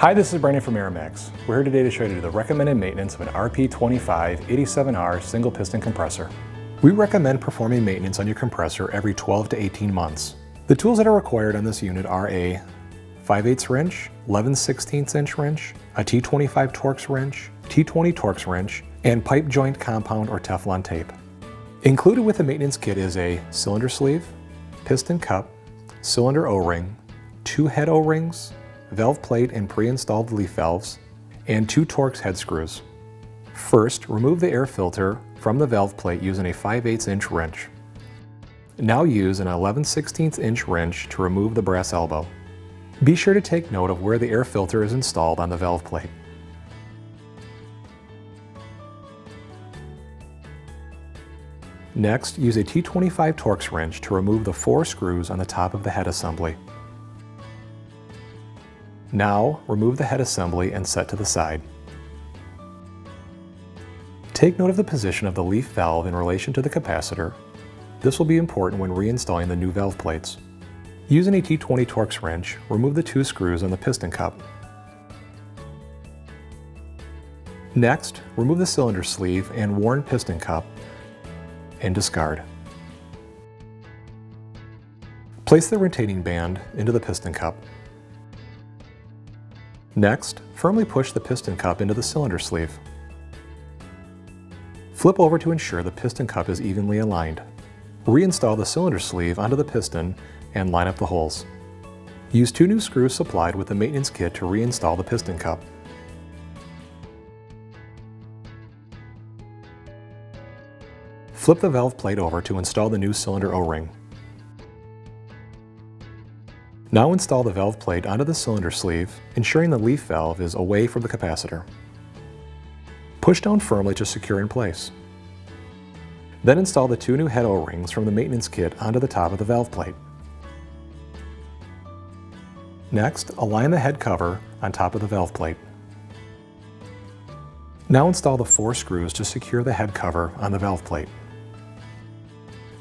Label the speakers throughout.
Speaker 1: Hi, this is Brandon from Airmax. We're here today to show you the recommended maintenance of an RP25 87R single piston compressor. We recommend performing maintenance on your compressor every 12 to 18 months. The tools that are required on this unit are a 5/8 wrench, 11/16 inch wrench, a T25 Torx wrench, T20 Torx wrench, and pipe joint compound or Teflon tape. Included with the maintenance kit is a cylinder sleeve, piston cup, cylinder O-ring, 2 head O-rings, valve plate and pre-installed leaf valves, and 2 Torx head screws. First, remove the air filter from the valve plate using a 5/8 inch wrench. Now use an 11/16 inch wrench to remove the brass elbow. Be sure to take note of where the air filter is installed on the valve plate. Next, use a T25 Torx wrench to remove the 4 screws on the top of the head assembly. Now, remove the head assembly and set to the side. Take note of the position of the leaf valve in relation to the capacitor. This will be important when reinstalling the new valve plates. Using a T20 Torx wrench, remove the 2 screws on the piston cup. Next, remove the cylinder sleeve and worn piston cup and discard. Place the retaining band into the piston cup. Next, firmly push the piston cup into the cylinder sleeve. Flip over to ensure the piston cup is evenly aligned. Reinstall the cylinder sleeve onto the piston and line up the holes. Use 2 new screws supplied with the maintenance kit to reinstall the piston cup. Flip the valve plate over to install the new cylinder O-ring. Now install the valve plate onto the cylinder sleeve, ensuring the leaf valve is away from the capacitor. Push down firmly to secure in place. Then install the 2 new head O-rings from the maintenance kit onto the top of the valve plate. Next, align the head cover on top of the valve plate. Now install the 4 screws to secure the head cover on the valve plate.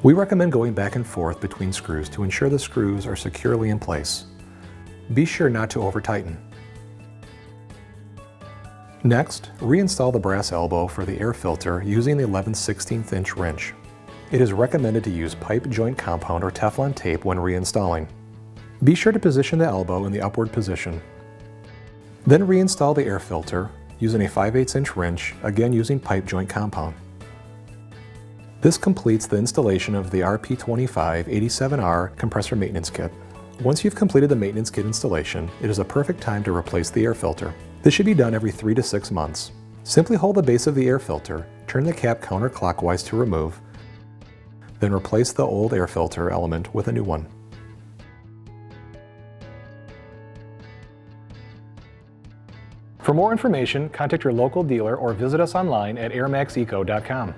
Speaker 1: We recommend going back and forth between screws to ensure the screws are securely in place. Be sure not to over-tighten. Next, reinstall the brass elbow for the air filter using the 11/16 inch wrench. It is recommended to use pipe joint compound or Teflon tape when reinstalling. Be sure to position the elbow in the upward position. Then reinstall the air filter using a 5/8 inch wrench, again using pipe joint compound. This completes the installation of the RP25 87R compressor maintenance kit. Once you've completed the maintenance kit installation, it is a perfect time to replace the air filter. This should be done every 3 to 6 months. Simply hold the base of the air filter, turn the cap counterclockwise to remove, then replace the old air filter element with a new one. For more information, contact your local dealer or visit us online at airmax-eco.com.